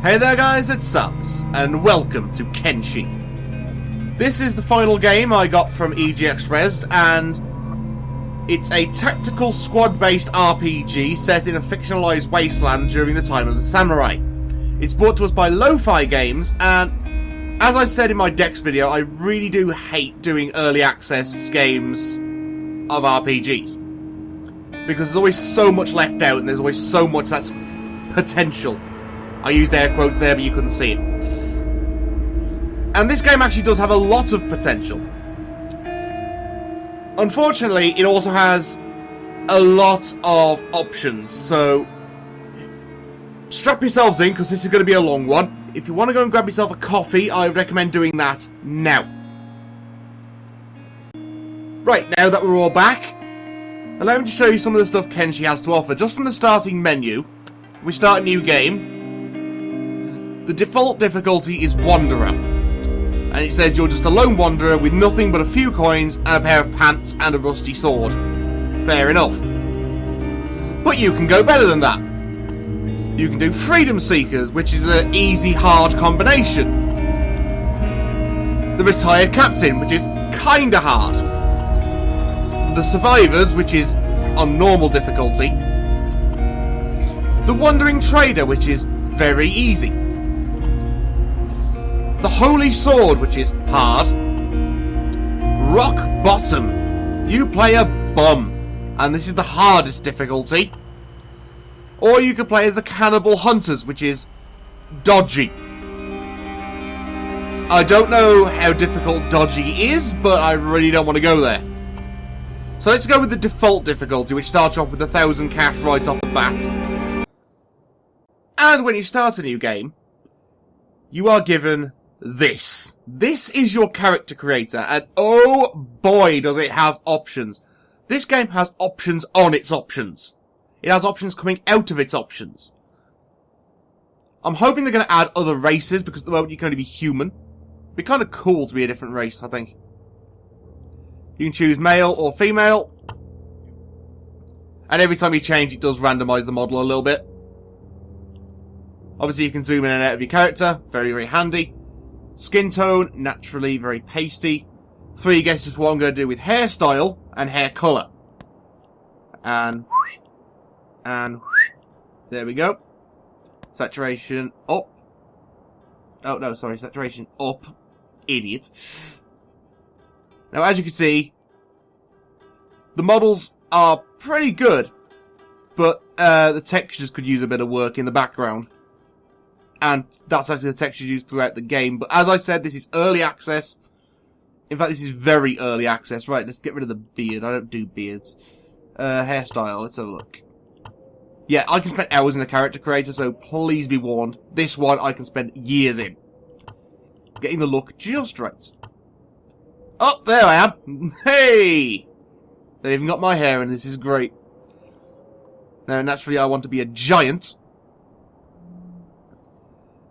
Hey there guys, it's Salis, and welcome to Kenshi. This is the final game I got from EGX Rezzed, and it's a tactical squad-based RPG set in a fictionalized wasteland during the time of the samurai. It's brought to us by Lofi games, and as I said in my Dex video, I really do hate doing early access games of RPGs. Because there's always so much left out, and there's always so much that's potential. I used air quotes there, but you couldn't see it. And this game actually does have a lot of potential. Unfortunately, it also has a lot of options, so strap yourselves in, because this is going to be a long one. If you want to go and grab yourself a coffee, I would recommend doing that now. Right, now that we're all back, allow me to show you some of the stuff Kenshi has to offer. Just from the starting menu, we start a new game. The default difficulty is Wanderer, and it says you're just a lone wanderer with nothing but a few coins and a pair of pants and a rusty sword. Fair enough. But you can go better than that. You can do Freedom Seekers, which is an easy hard combination. The Retired Captain, which is kinda hard. The Survivors, which is on normal difficulty. The Wandering Trader, which is very easy. The Holy Sword, which is hard. Rock Bottom. You play a bum, and this is the hardest difficulty. Or you could play as the Cannibal Hunters, which is dodgy. I don't know how difficult dodgy is, but I really don't want to go there. So let's go with the default difficulty, which starts off with 1,000 cash right off the bat. And when you start a new game, you are given this. This is your character creator, and oh boy does it have options. This game has options on its options. It has options coming out of its options. I'm hoping they're going to add other races, because at the moment you can only be human. It'd be kind of cool to be a different race, I think. You can choose male or female. And every time you change, it does randomise the model a little bit. Obviously, you can zoom in and out of your character. Very, very handy. Skin tone, naturally very pasty. 3 guesses for what I'm going to do with hairstyle and hair colour. And there we go. Saturation up. Oh, no, sorry. Saturation up. Idiot. Now, as you can see, the models are pretty good, but the textures could use a bit of work in the background. And that's actually the texture used throughout the game. But as I said, this is early access. In fact, this is very early access. Right, let's get rid of the beard. I don't do beards. Hairstyle, let's have a look. Yeah, I can spend hours in a character creator, so please be warned. This one I can spend years in. Getting the look just right. Oh, there I am. Hey! They've even got my hair in, this is great. Now, naturally, I want to be a giant.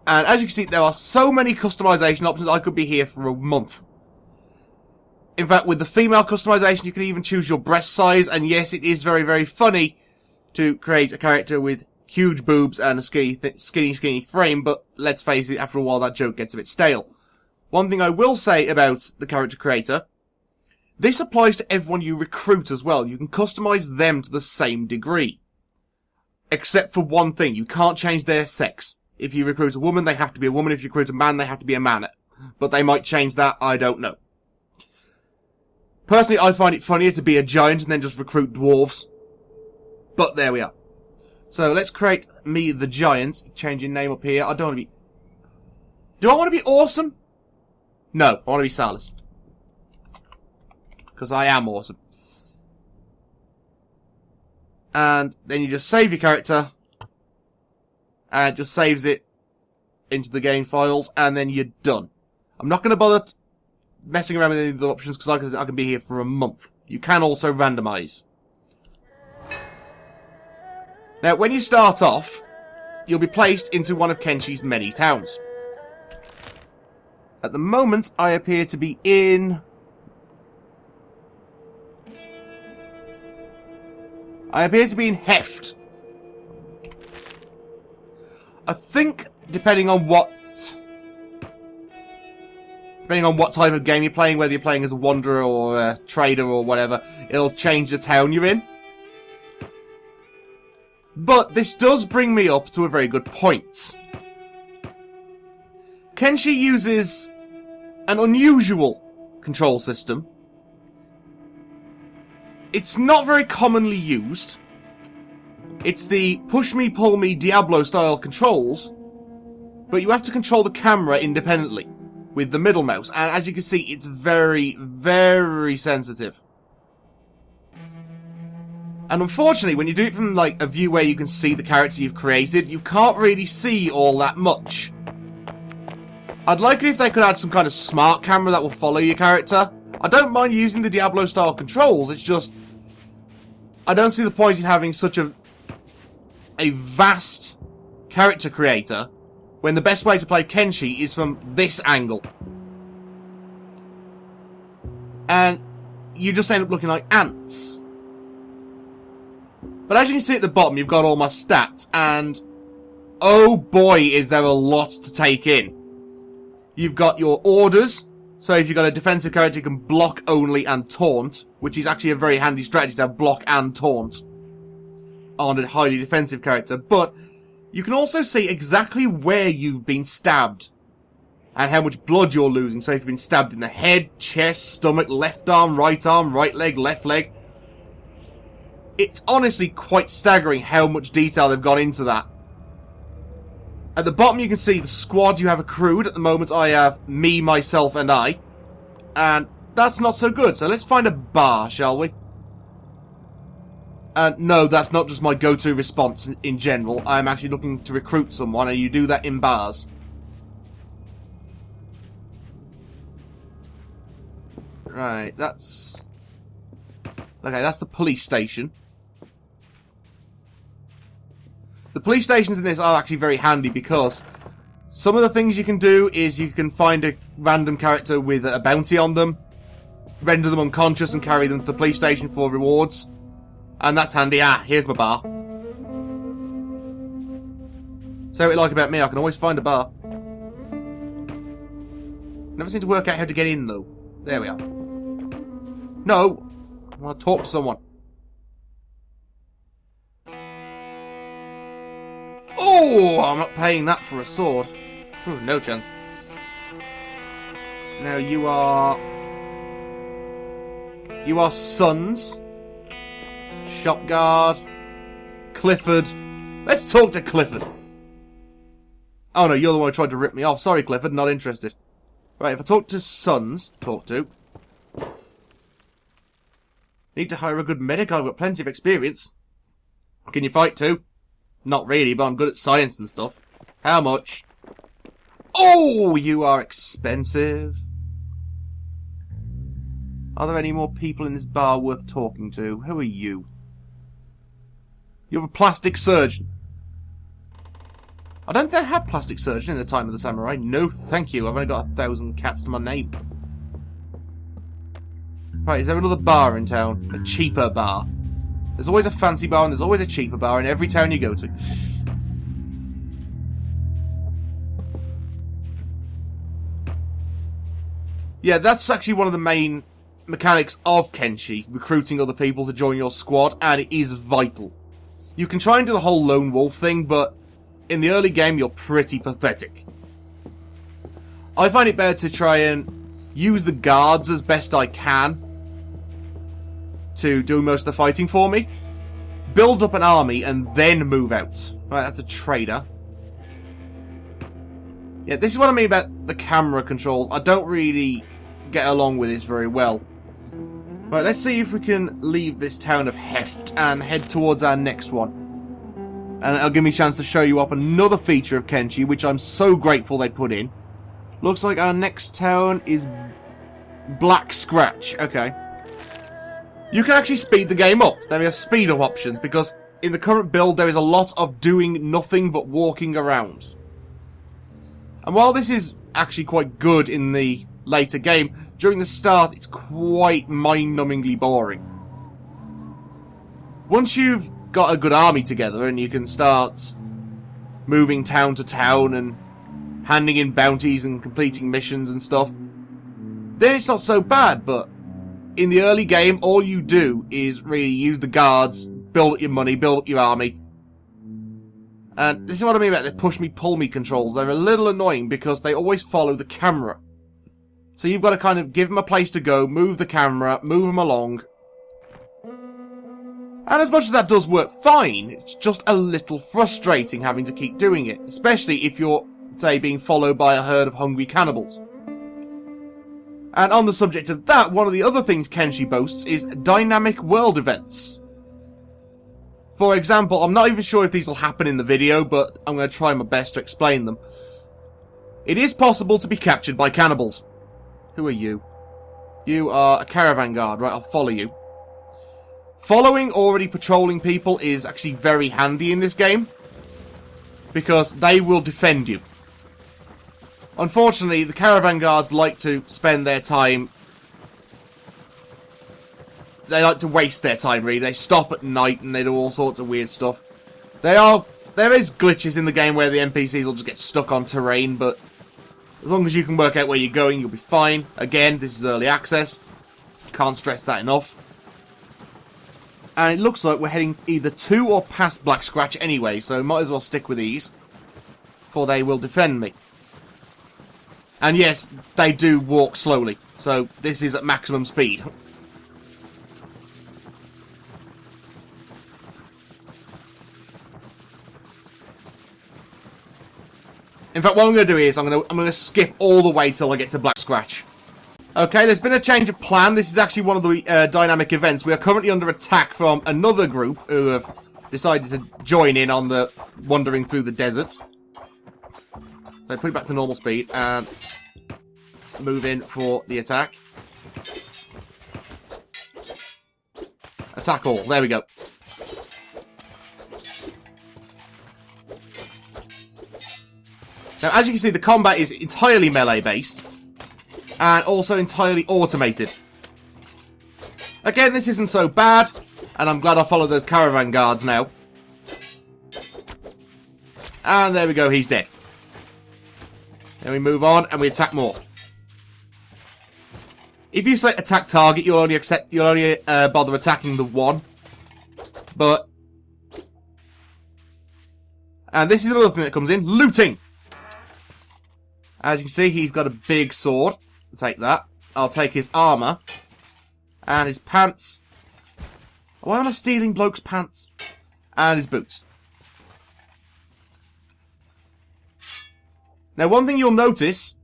And as you can see, there are so many customization options, I could be here for a month. In fact, with the female customization, you can even choose your breast size. And yes, it is very, very funny to create a character with huge boobs and a skinny frame. But let's face it, after a while, that joke gets a bit stale. One thing I will say about the character creator, this applies to everyone you recruit as well. You can customize them to the same degree. Except for one thing, you can't change their sex. If you recruit a woman, they have to be a woman. If you recruit a man, they have to be a man. But they might change that, I don't know. Personally, I find it funnier to be a giant and then just recruit dwarves. But there we are. So let's create me the giant. Changing name up here. I don't want to be... Do I want to be awesome? No, I want to be Salis. Because I am awesome. And then you just save your character. And it just saves it into the game files. And then you're done. I'm not going to bother messing around with any of the options because I can be here for a month. You can also randomise. Now, when you start off, you'll be placed into one of Kenshi's many towns. At the moment, I appear to be in... Heft. I think depending on what type of game you're playing, whether you're playing as a wanderer or a trader or whatever, it'll change the town you're in. But this does bring me up to a very good point. Kenshi uses an unusual control system. It's not very commonly used. It's the push me, pull me, Diablo style controls, but you have to control the camera independently with the middle mouse, and as you can see, it's very, very sensitive. And unfortunately, when you do it from like a view where you can see the character you've created, you can't really see all that much. I'd like it if they could add some kind of smart camera that will follow your character. I don't mind using the Diablo style controls, it's just I don't see the point in having such a vast character creator when the best way to play Kenshi is from this angle. And you just end up looking like ants. But as you can see at the bottom, you've got all my stats, and oh boy, is there a lot to take in. You've got your orders, so if you've got a defensive character, you can block only and taunt, which is actually a very handy strategy to have block and taunt on a highly defensive character. But you can also see exactly where you've been stabbed and how much blood you're losing. So if you've been stabbed in the head, chest, stomach, left arm, right leg, left leg. It's honestly quite staggering how much detail they've gone into that. At the bottom you can see the squad you have accrued. At the moment I have me, myself and I. And that's not so good. So let's find a bar, shall we? No, that's not just my go-to response in general. I'm actually looking to recruit someone, and you do that in bars. Right, that's... okay, that's the police station. The police stations in this are actually very handy because some of the things you can do is you can find a random character with a bounty on them, render them unconscious and carry them to the police station for rewards. And that's handy. Ah, here's my bar. So what you like about me, I can always find a bar. Never seem to work out how to get in, though. There we are. No! I want to talk to someone. Oh! I'm not paying that for a sword. Ooh, no chance. Now you are... you are sons. Shop guard. Clifford. Let's talk to Clifford. Oh no, you're the one who tried to rip me off. Sorry, Clifford, not interested. Right, if I talk to sons, need to hire a good medic. I've got plenty of experience. Can you fight too? Not really, but I'm good at science and stuff. How much? Oh, you are expensive. Are there any more people in this bar worth talking to? Who are you? You're a plastic surgeon. I don't think I had plastic surgeon in the time of the samurai. No, thank you. I've only got 1,000 cats to my name. Right, is there another bar in town? A cheaper bar. There's always a fancy bar and there's always a cheaper bar in every town you go to. Yeah, that's actually one of the main mechanics of Kenshi, recruiting other people to join your squad, and it is vital. You can try and do the whole lone wolf thing, but in the early game you're pretty pathetic. I find it better to try and use the guards as best I can to do most of the fighting for me. Build up an army and then move out. Right, that's a trader. Yeah, this is what I mean about the camera controls. I don't really get along with this very well. Right, let's see if we can leave this town of Heft and head towards our next one. And it'll give me a chance to show you off another feature of Kenshi, which I'm so grateful they put in. Looks like our next town is Black Scratch. Okay. You can actually speed the game up. There are speed up options, because in the current build there is a lot of doing nothing but walking around. And while this is actually quite good in the later game, during the start it's quite mind-numbingly boring. Once you've got a good army together and you can start moving town to town and handing in bounties and completing missions and stuff, then it's not so bad. But in the early game, all you do is really use the guards, build up your money, build up your army. And this is what I mean about the push me, pull me controls. They're a little annoying because they always follow the camera. So you've got to kind of give them a place to go, move the camera, move them along. And as much as that does work fine, it's just a little frustrating having to keep doing it. Especially if you're, say, being followed by a herd of hungry cannibals. And on the subject of that, one of the other things Kenshi boasts is dynamic world events. For example, I'm not even sure if these will happen in the video, but I'm going to try my best to explain them. It is possible to be captured by cannibals. Who are you? You are a caravan guard, right? I'll follow you. Following already patrolling people is actually very handy in this game, because they will defend you. Unfortunately, the caravan guards like to spend their time... They like to waste their time, really. They stop at night and they do all sorts of weird stuff. There is glitches in the game where the NPCs will just get stuck on terrain, but as long as you can work out where you're going, you'll be fine. Again, this is early access. Can't stress that enough. And it looks like we're heading either to or past Black Scratch anyway, so might as well stick with these, for they will defend me. And yes, they do walk slowly, so this is at maximum speed. In fact, what I'm going to do is I'm going to skip all the way till I get to Black Scratch. Okay, there's been a change of plan. This is actually one of the dynamic events. We are currently under attack from another group who have decided to join in on the wandering through the desert. So put it back to normal speed and move in for the attack. Attack all. There we go. Now, as you can see, the combat is entirely melee-based, and also entirely automated. Again, this isn't so bad, and I'm glad I followed those caravan guards now. And there we go, he's dead. Then we move on, and we attack more. If you say attack target, you'll only bother attacking the one. But... And this is another thing that comes in, looting! As you can see, he's got a big sword. I'll take that. I'll take his armour. And his pants. Why am I stealing bloke's pants? And his boots. Now, one thing you'll notice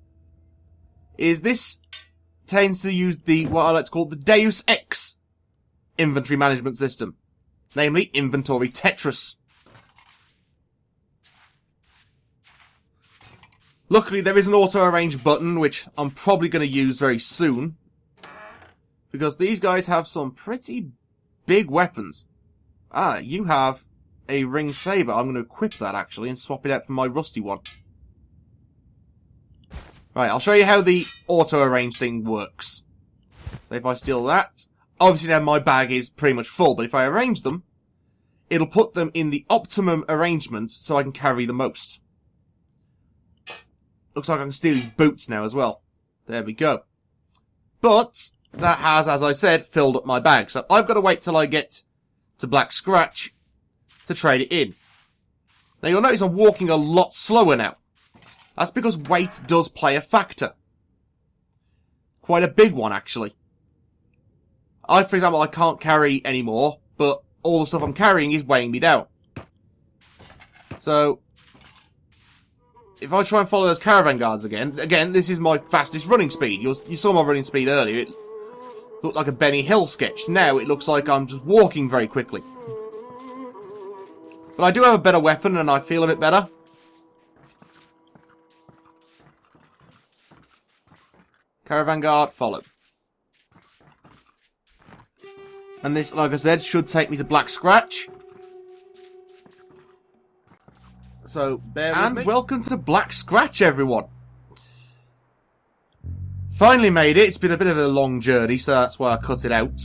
is this tends to use what I like to call the Deus Ex inventory management system. Namely, Inventory Tetris. Luckily, there is an auto-arrange button, which I'm probably going to use very soon. Because these guys have some pretty big weapons. Ah, you have a ring saber. I'm going to equip that, actually, and swap it out for my rusty one. Right, I'll show you how the auto-arrange thing works. So if I steal that... Obviously, now my bag is pretty much full, but if I arrange them, it'll put them in the optimum arrangement so I can carry the most. Looks like I can steal his boots now as well. There we go. But that has, as I said, filled up my bag. So I've got to wait till I get to Black Scratch to trade it in. Now you'll notice I'm walking a lot slower now. That's because weight does play a factor. Quite a big one, actually. For example, I can't carry anymore, but all the stuff I'm carrying is weighing me down. So... if I try and follow those caravan guards again, this is my fastest running speed. You saw my running speed earlier. It looked like a Benny Hill sketch. Now it looks like I'm just walking very quickly. But I do have a better weapon and I feel a bit better. Caravan guard, follow. And this, like I said, should take me to Black Scratch. So, bear with me. And welcome to Black Scratch, everyone. Finally made it. It's been a bit of a long journey, so that's why I cut it out.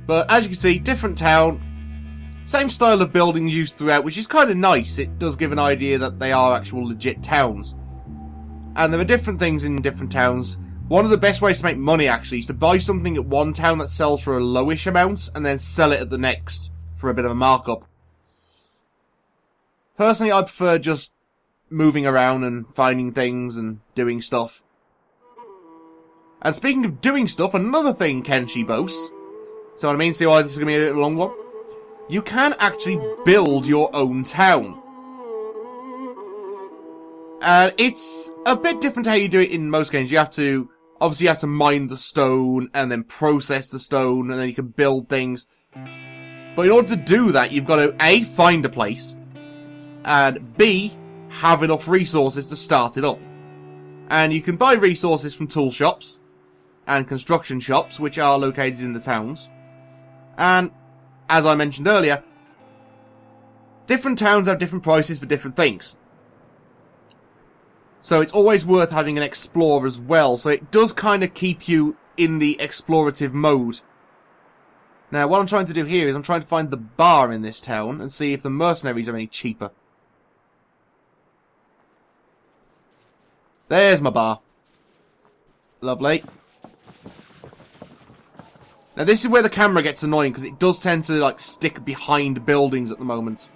But as you can see, different town. Same style of buildings used throughout, which is kind of nice. It does give an idea that they are actual legit towns. And there are different things in different towns. One of the best ways to make money, actually, is to buy something at one town that sells for a lowish amount, and then sell it at the next for a bit of a markup. Personally, I prefer just moving around and finding things and doing stuff. And speaking of doing stuff, another thing Kenshi boasts, so what I mean, see why this is going to be a little long one? You can actually build your own town. And it's a bit different to how you do it in most games. You have to mine the stone, and then process the stone, and then you can build things. But in order to do that, you've got to A, find a place, and B, have enough resources to start it up. And you can buy resources from tool shops, and construction shops, which are located in the towns. And, as I mentioned earlier, different towns have different prices for different things. So it's always worth having an explorer as well, so it does kind of keep you in the explorative mode. Now, what I'm trying to do here is I'm trying to find the bar in this town and see if the mercenaries are any cheaper. There's my bar. Lovely. Now, this is where the camera gets annoying, because it does tend to, like, stick behind buildings at the moment.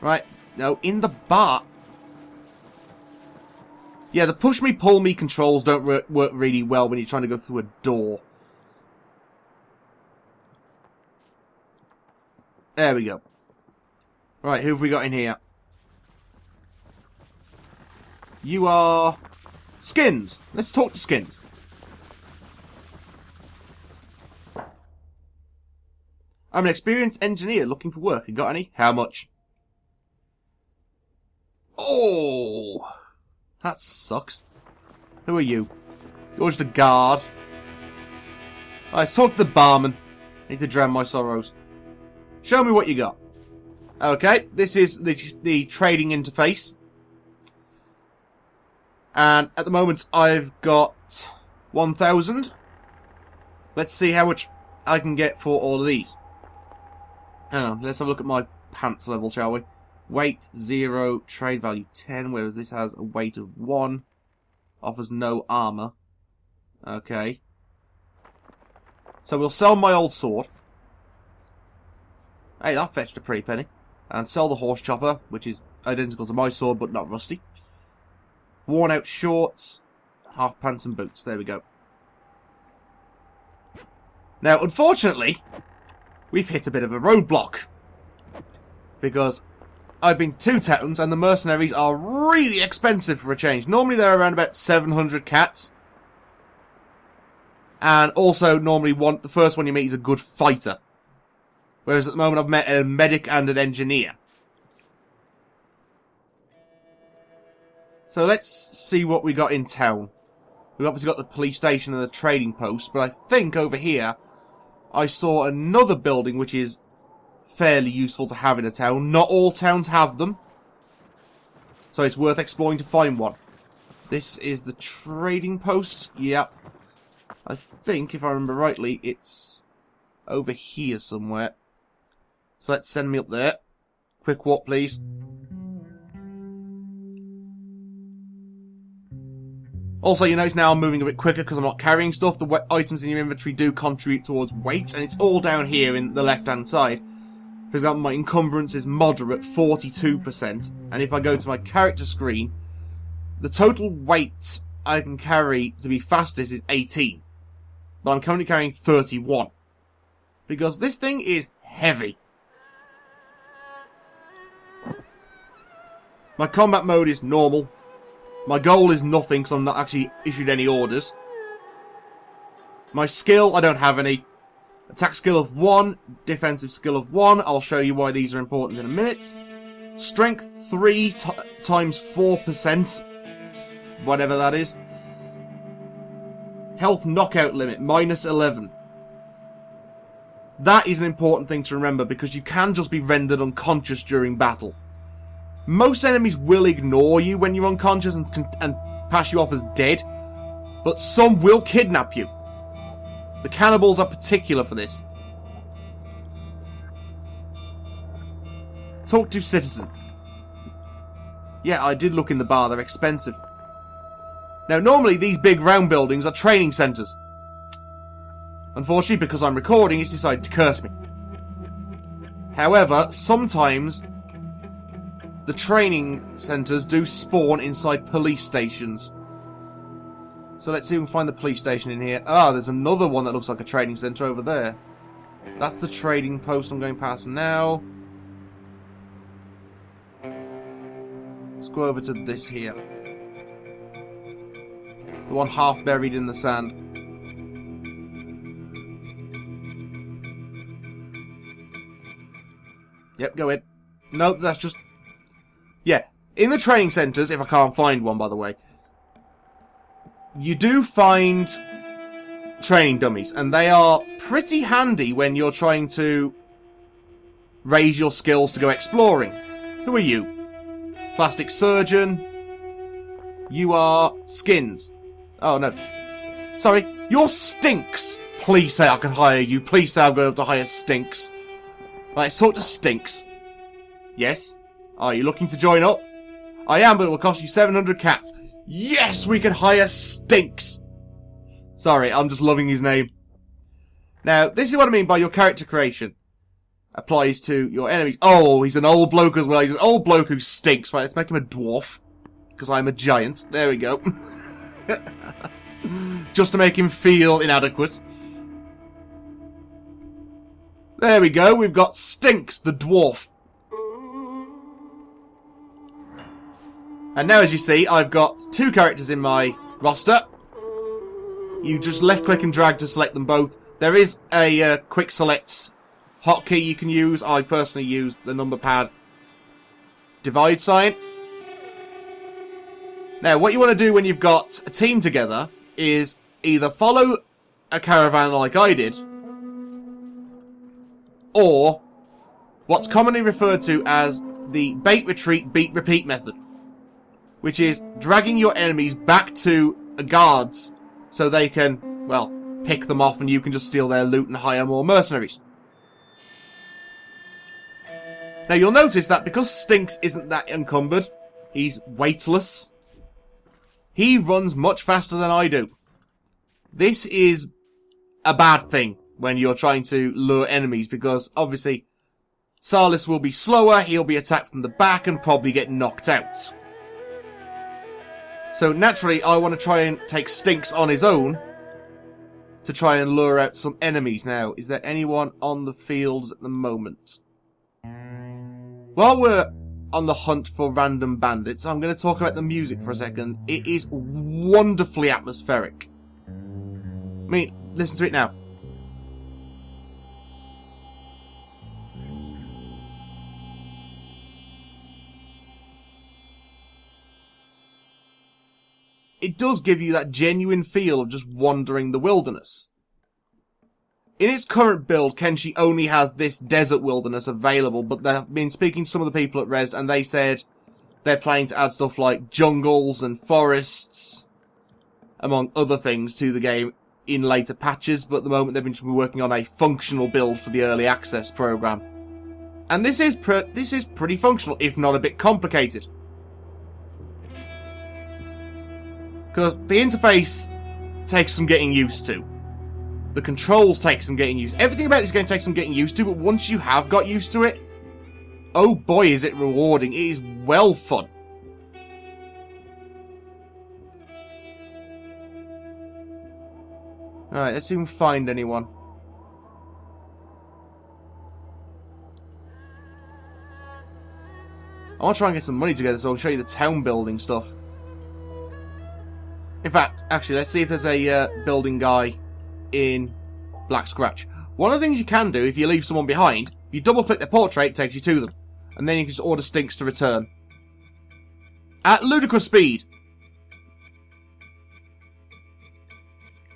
Right, now, in the bar... Yeah, the push-me-pull-me controls don't work really well when you're trying to go through a door. There we go. Right, who have we got in here? You are... Skins. Let's talk to Skins. I'm an experienced engineer looking for work. You got any? How much? Oh... That sucks. Who are you? You're just a guard. Right, let's talk to the barman. I need to drown my sorrows. Show me what you got. Okay, this is the trading interface. And at the moment, I've got 1,000. Let's see how much I can get for all of these. Hang on, let's have a look at my pants level, shall we? Weight 0, trade value 10, whereas this has a weight of 1. Offers no armour. Okay. So we'll sell my old sword. Hey, that fetched a pretty penny. And sell the horse chopper, which is identical to my sword, but not rusty. Worn out shorts, half pants and boots. There we go. Now, unfortunately, we've hit a bit of a roadblock. Because I've been to 2 towns, and the mercenaries are really expensive for a change. Normally they're around about 700 cats. And also, normally the first one you meet is a good fighter. Whereas at the moment I've met a medic and an engineer. So let's see what we got in town. We've obviously got the police station and the trading post, but I think over here I saw another building which is fairly useful to have in a town. Not all towns have them, so it's worth exploring to find one. This is the trading post. Yep. I think, if I remember rightly, it's over here somewhere. So let's send me up there. Quick walk, please. Also, you notice now I'm moving a bit quicker because I'm not carrying stuff. The items in your inventory do contribute towards weight, and it's all down here in the left-hand side. For example, my encumbrance is moderate, 42%. And if I go to my character screen, the total weight I can carry to be fastest is 18. But I'm currently carrying 31. Because this thing is heavy. My combat mode is normal. My goal is nothing because I'm not actually issued any orders. My skill, I don't have any. Attack skill of 1, defensive skill of 1. I'll show you why these are important in a minute. Strength 3 times 4%. Whatever that is. Health knockout limit, minus 11. That is an important thing to remember because you can just be rendered unconscious during battle. Most enemies will ignore you when you're unconscious and pass you off as dead. But some will kidnap you. The cannibals are particular for this. Talk to citizen. Yeah, I did look in the bar. They're expensive. Now, normally these big round buildings are training centres. Unfortunately, because I'm recording, it's decided to curse me. However, sometimes the training centres do spawn inside police stations. So let's see if we can find the police station in here. Ah, there's another one that looks like a training centre over there. That's the trading post I'm going past now. Let's go over to this here. The one half buried in the sand. Yep, go in. Nope, that's just... Yeah, in the training centres, if I can't find one, by the way, you do find training dummies, and they are pretty handy when you're trying to raise your skills to go exploring. Who are you? Plastic surgeon. You are Skins. Oh, no. Sorry, you're Stinks. Please say I can hire you. Please say I'm going to hire Stinks. Right, let's talk to Stinks. Yes? Are you looking to join up? I am, but it will cost you 700 cats. Yes, we can hire Stinks! Sorry, I'm just loving his name. Now, this is what I mean by your character creation. Applies to your enemies. Oh, he's an old bloke as well. He's an old bloke who stinks. Right, let's make him a dwarf. Because I'm a giant. There we go. Just to make him feel inadequate. There we go. We've got Stinks, the dwarf. And now, as you see, I've got two characters in my roster. You just left-click and drag to select them both. There is a quick select hotkey you can use. I personally use the number pad divide sign. Now, what you want to do when you've got a team together is either follow a caravan like I did, or what's commonly referred to as the bait, retreat, beat, repeat method, which is dragging your enemies back to guards so they can, well, pick them off and you can just steal their loot and hire more mercenaries. Now, you'll notice that because Stinks isn't that encumbered, he's weightless, he runs much faster than I do. This is a bad thing when you're trying to lure enemies, because obviously Salis will be slower, he'll be attacked from the back and probably get knocked out. So naturally, I want to try and take Stinks on his own to try and lure out some enemies. Now, is there anyone on the fields at the moment? While we're on the hunt for random bandits, I'm going to talk about the music for a second. It is wonderfully atmospheric. I mean, listen to it now. It does give you that genuine feel of just wandering the wilderness. In its current build, Kenshi only has this desert wilderness available, but they've been speaking to some of the people at Rezzed, and they said they're planning to add stuff like jungles and forests, among other things, to the game in later patches, but at the moment they've been working on a functional build for the early access program. And this is pretty functional, if not a bit complicated. Because the interface takes some getting used to. The controls take some getting used to. Everything about this game takes some getting used to, but once you have got used to it, oh boy is it rewarding. It is well fun. Alright, let's see if we can find anyone. I want to try and get some money together so I'll show you the town building stuff. In fact, actually, let's see if there's a building guy in Black Scratch. One of the things you can do if you leave someone behind, you double-click their portrait, it takes you to them. And then you can just order Stinks to return. At ludicrous speed.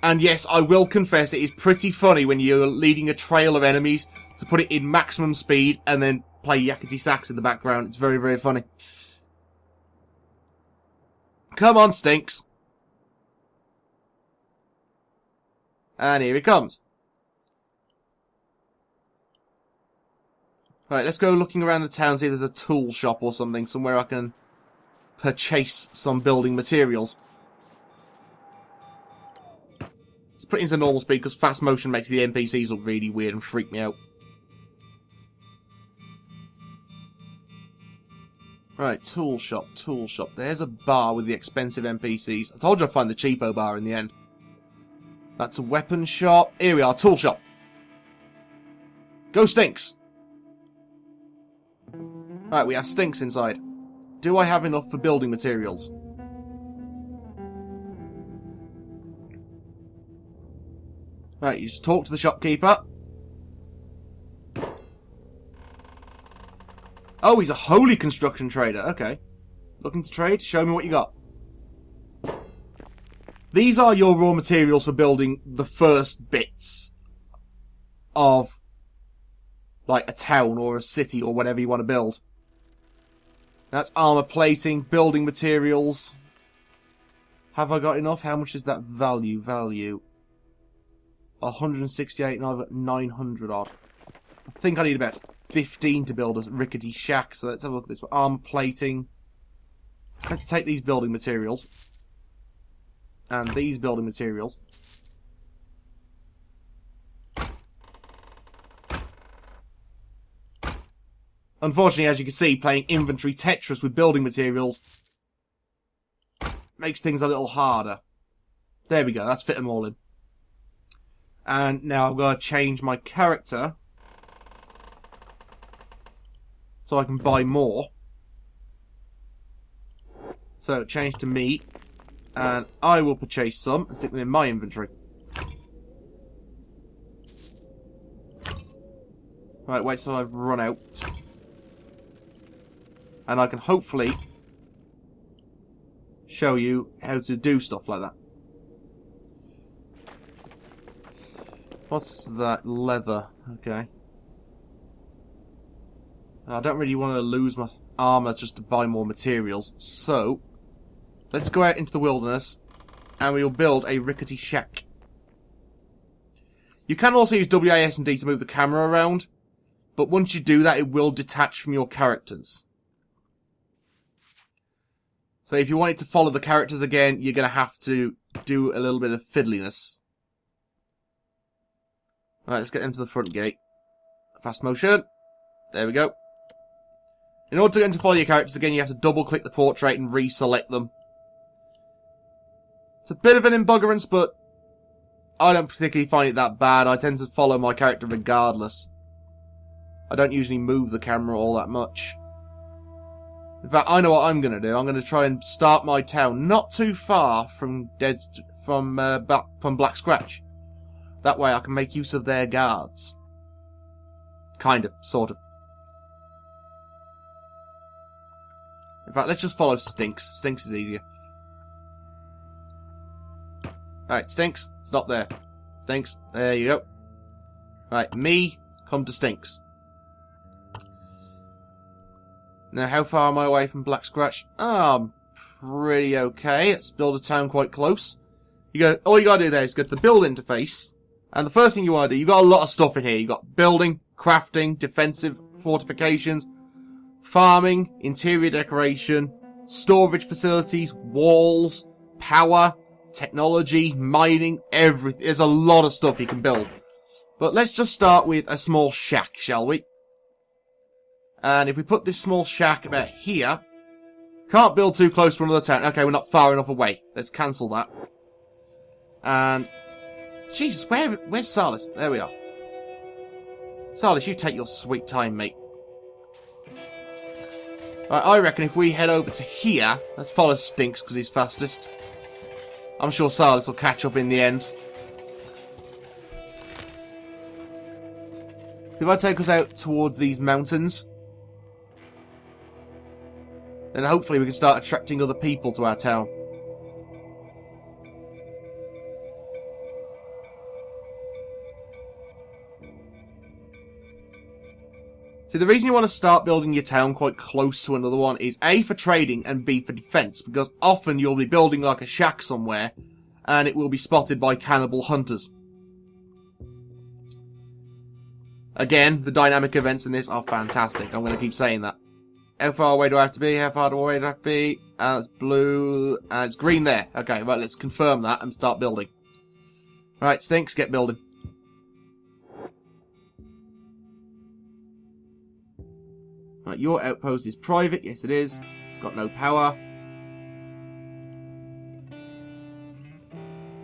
And yes, I will confess, it is pretty funny when you're leading a trail of enemies to put it in maximum speed and then play yakety sax in the background. It's very, very funny. Come on, Stinks. And here he comes. Right, let's go looking around the town, see if there's a tool shop or something, somewhere I can purchase some building materials. put it into normal speed because fast motion makes the NPCs look really weird and freak me out. Right, tool shop, tool shop. There's a bar with the expensive NPCs. I told you I'd find the cheapo bar in the end. That's a weapon shop. Here we are, tool shop. Go Stinks! Right, we have Stinks inside. Do I have enough for building materials? Right, you just talk to the shopkeeper. Oh, he's a holy construction trader. Okay. Looking to trade? Show me what you got. These are your raw materials for building the first bits of, like, a town or a city or whatever you want to build. That's armor plating, building materials. Have I got enough? How much is that value? 168 and I've got 900 odd. I think I need about 15 to build a rickety shack, so let's have a look at this one. Armor plating. Let's take these building materials. And these building materials. Unfortunately, as you can see, playing inventory Tetris with building materials makes things a little harder. There we go, that's fit them all in. And now I've got to change my character so I can buy more. So change to me, and I will purchase some and stick them in my inventory. Right, wait till I've run out. And I can hopefully show you how to do stuff like that. What's that? Leather. Okay. I don't really want to lose my armor just to buy more materials. So, let's go out into the wilderness and we'll build a rickety shack. You can also use WAS and D to move the camera around, but once you do that, it will detach from your characters. So if you want it to follow the characters again, you're going to have to do a little bit of fiddliness. Alright, let's get them to the front gate. Fast motion. There we go. In order to get them to follow your characters again, you have to double click the portrait and reselect them. It's a bit of an embuggerance, but I don't particularly find it that bad. I tend to follow my character regardless. I don't usually move the camera all that much. In fact, I know what I'm going to do. I'm going to try and start my town not too far from Black Scratch. That way I can make use of their guards. Kind of, sort of. In fact, let's just follow Stinks. Stinks is easier. Alright, Stinks, stop there. Stinks, there you go. Right, me, come to Stinks. Now, how far am I away from Black Scratch? I'm pretty okay. Let's build a town quite close. All you gotta do there is go to the build interface. And the first thing you want to do, you've got a lot of stuff in here. You've got building, crafting, defensive fortifications, farming, interior decoration, storage facilities, walls, power, technology, mining, everything. There's a lot of stuff you can build. But let's just start with a small shack, shall we? And if we put this small shack about here, can't build too close to another town. Okay, we're not far enough away. Let's cancel that. And Jesus, where's Salis? There we are. Salis, you take your sweet time, mate. Right, I reckon if we head over to here, let's follow Stinks because he's fastest. I'm sure Salis will catch up in the end. If I take us out towards these mountains, then hopefully we can start attracting other people to our town. So the reason you want to start building your town quite close to another one is A, for trading, and B, for defense, because often you'll be building like a shack somewhere, and it will be spotted by cannibal hunters. Again, the dynamic events in this are fantastic. I'm going to keep saying that. How far away do I have to be? How far away do I have to be? It's blue, and it's green there. Okay, right, let's confirm that and start building. Right, Stinks, get building. Right, your outpost is private. Yes, it is. It's got no power.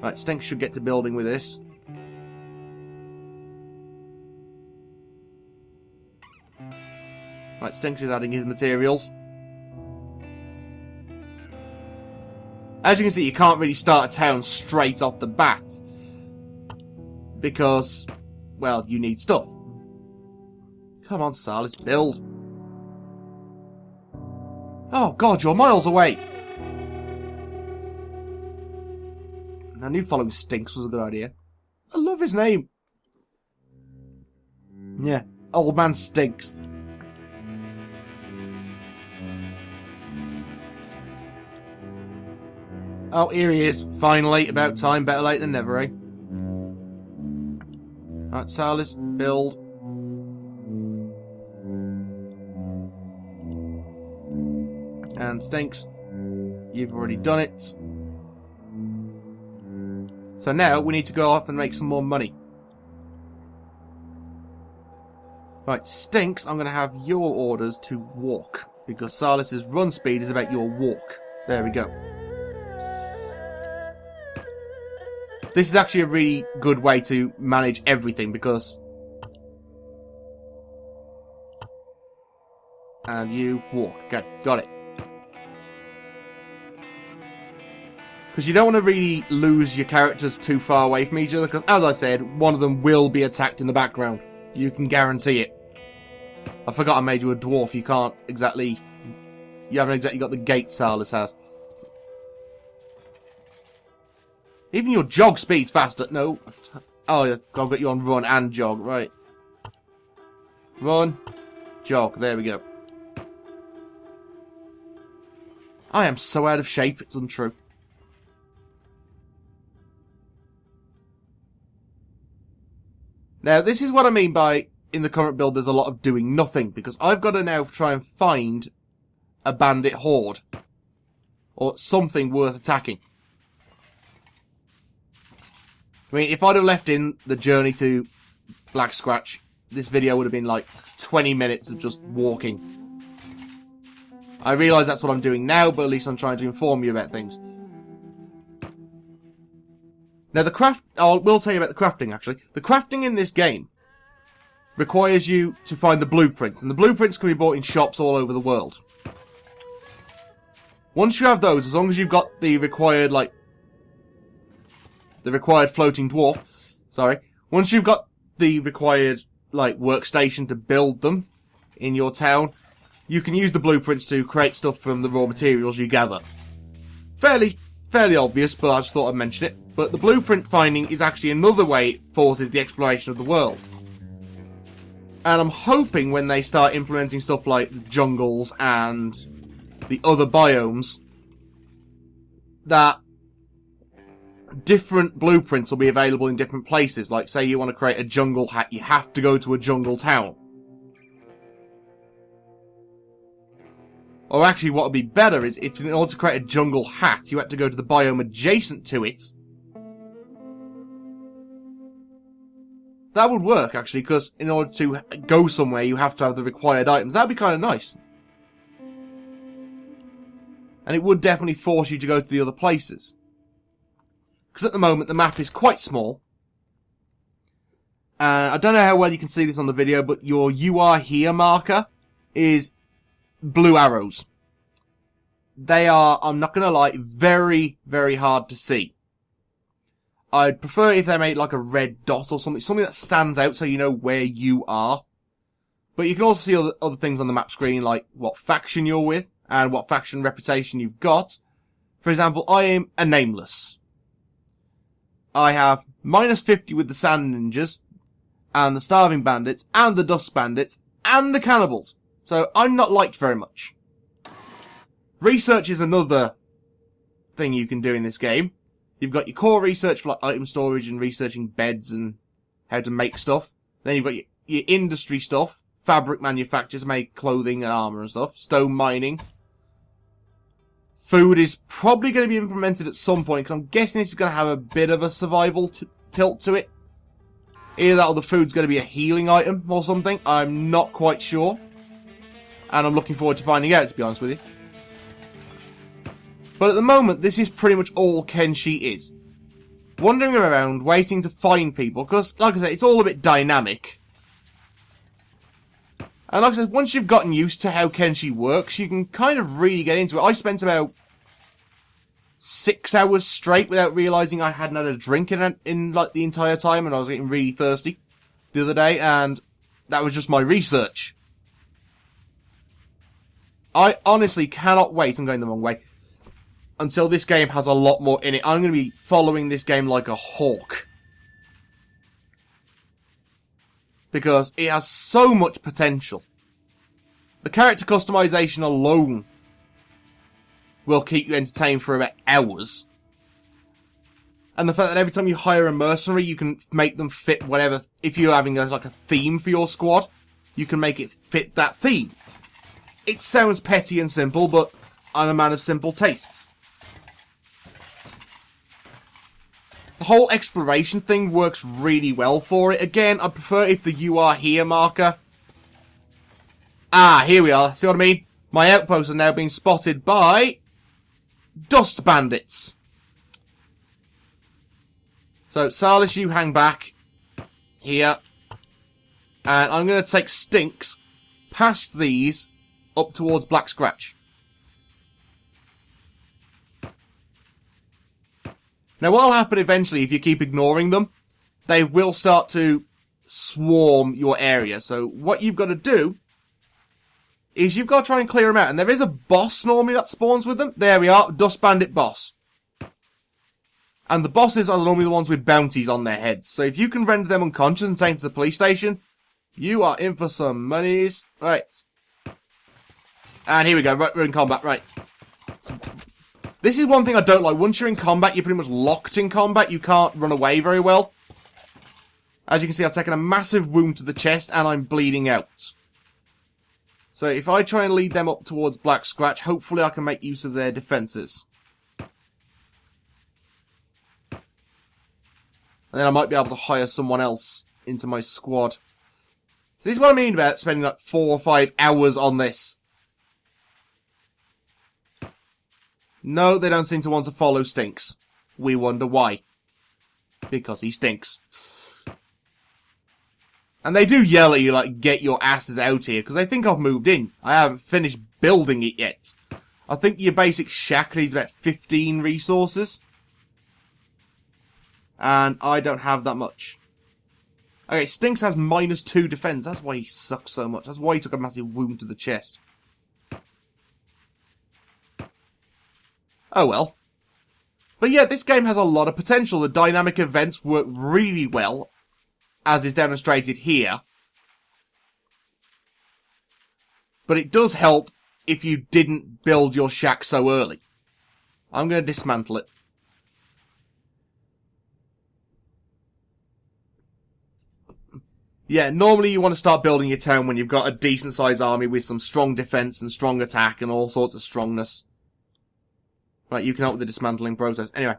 Right, Stinks should get to building with this. Right, Stinks is adding his materials. As you can see, you can't really start a town straight off the bat. Because, well, you need stuff. Come on, Salis, build. Oh, God, you're miles away. I knew following Stinks was a good idea. I love his name. Yeah, Old Man Stinks. Oh, here he is. Finally, about time. Better late than never, eh? Right, Salis, build. And Stinks, you've already done it. So now we need to go off and make some more money. Right, Stinks, I'm going to have your orders to walk. Because Salis' run speed is about your walk. There we go. This is actually a really good way to manage everything because... And you walk. Okay, got it. Because you don't want to really lose your characters too far away from each other, because, as I said, one of them will be attacked in the background. You can guarantee it. I forgot I made you a dwarf. You can't exactly... You haven't exactly got the gait Salis has. Even your jog speed's faster. No. Oh, I've got you on run and jog. Right. Run. Jog. There we go. I am so out of shape, it's untrue. Now, this is what I mean by, in the current build, there's a lot of doing nothing. Because I've got to now try and find a bandit horde. Or something worth attacking. I mean, if I'd have left in the journey to Black Scratch, this video would have been like 20 minutes of just walking. I realise that's what I'm doing now, but at least I'm trying to inform you about things. Now, I will tell you about the crafting, actually. The crafting in this game requires you to find the blueprints, and the blueprints can be bought in shops all over the world. Once you have those, as long as you've got the required, like, the required floating dwarf, sorry. Once you've got the required, like, workstation to build them in your town, you can use the blueprints to create stuff from the raw materials you gather. Fairly obvious, but I just thought I'd mention it. But the blueprint finding is actually another way it forces the exploration of the world. And I'm hoping when they start implementing stuff like the jungles and the other biomes, that different blueprints will be available in different places. Like, say you want to create a jungle hat, you have to go to a jungle town. Or actually, what would be better is if in order to create a jungle hat, you had to go to the biome adjacent to it. That would work, actually, because in order to go somewhere, you have to have the required items. That would be kind of nice. And it would definitely force you to go to the other places. Because at the moment, the map is quite small. I don't know how well you can see this on the video, but your "You Are Here" marker is blue arrows. They are, I'm not going to lie, very, very hard to see. I'd prefer if they made like a red dot or something that stands out so you know where you are. But you can also see other things on the map screen, like what faction you're with and what faction reputation you've got. For example, I am a nameless. I have -50 with the Sand Ninjas, and the Starving Bandits, and the Dust Bandits, and the Cannibals. So I'm not liked very much. Research is another thing you can do in this game. You've got your core research for like item storage and researching beds and how to make stuff. Then you've got your industry stuff, fabric manufacturers make clothing and armor and stuff, stone mining. Food is probably going to be implemented at some point, because I'm guessing this is going to have a bit of a survival to tilt to it. Either that or the food's going to be a healing item or something. I'm not quite sure. And I'm looking forward to finding out, to be honest with you. But at the moment, this is pretty much all Kenshi is. Wandering around, waiting to find people, because, like I said, it's all a bit dynamic. And like I said, once you've gotten used to how Kenshi works, you can kind of really get into it. I spent about 6 hours straight without realising I hadn't had a drink in like the entire time, and I was getting really thirsty the other day, and that was just my research. I honestly cannot wait, I'm going the wrong way, until this game has a lot more in it. I'm going to be following this game like a hawk. Because it has so much potential. The character customization alone will keep you entertained for about hours. And the fact that every time you hire a mercenary, you can make them fit whatever. If you're having like a theme for your squad, you can make it fit that theme. It sounds petty and simple, but I'm a man of simple tastes. The whole exploration thing works really well for it. Again, I prefer if the "you are here" marker. Ah, here we are. See what I mean? My outposts are now being spotted by dust bandits. So, Salis, you hang back here. And I'm going to take Stinks past these up towards Black Scratch. Now, what will happen eventually, if you keep ignoring them, they will start to swarm your area. So, what you've got to do is you've got to try and clear them out. And there is a boss normally that spawns with them. There we are, Dust Bandit boss. And the bosses are normally the ones with bounties on their heads. So, if you can render them unconscious and take them to the police station, you are in for some monies. Right. And here we go, right, we're in combat, right. This is one thing I don't like. Once you're in combat, you're pretty much locked in combat. You can't run away very well. As you can see, I've taken a massive wound to the chest, and I'm bleeding out. So if I try and lead them up towards Black Scratch, hopefully I can make use of their defences. And then I might be able to hire someone else into my squad. So this is what I mean about spending like 4 or 5 hours on this. No, they don't seem to want to follow Stinks. We wonder why. Because he stinks. And they do yell at you like, get your asses out here, because they think I've moved in. I haven't finished building it yet. I think your basic shack needs about 15 resources. And I don't have that much. Okay, Stinks has -2 defense. That's why he sucks so much. That's why he took a massive wound to the chest. Oh well. But yeah, this game has a lot of potential. The dynamic events work really well, as is demonstrated here. But it does help if you didn't build your shack so early. I'm going to dismantle it. Yeah, normally you want to start building your town when you've got a decent sized army with some strong defense and strong attack and all sorts of strongness. Right, you can help with the dismantling process. Anyway.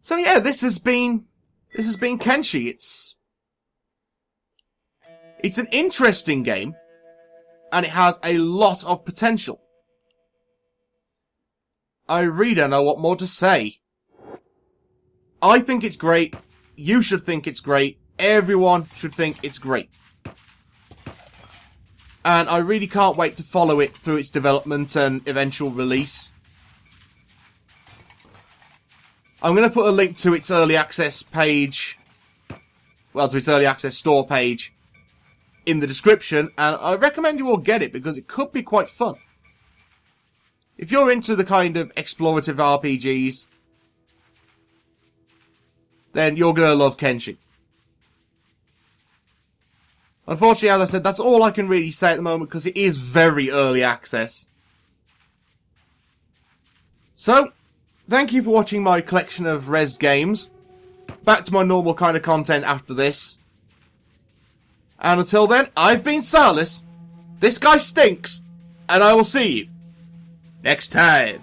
So yeah, this has been Kenshi. It's an interesting game, and it has a lot of potential. I really don't know what more to say. I think it's great. You should think it's great. Everyone should think it's great. And I really can't wait to follow it through its development and eventual release. I'm going to put a link to its early access page, well, to its early access store page in the description, and I recommend you all get it because it could be quite fun. If you're into the kind of explorative RPGs, then you're going to love Kenshi. Unfortunately, as I said, that's all I can really say at the moment because it is very early access. So, thank you for watching my collection of Rezzed games. Back to my normal kind of content after this. And until then, I've been Salis. This guy stinks. And I will see you next time.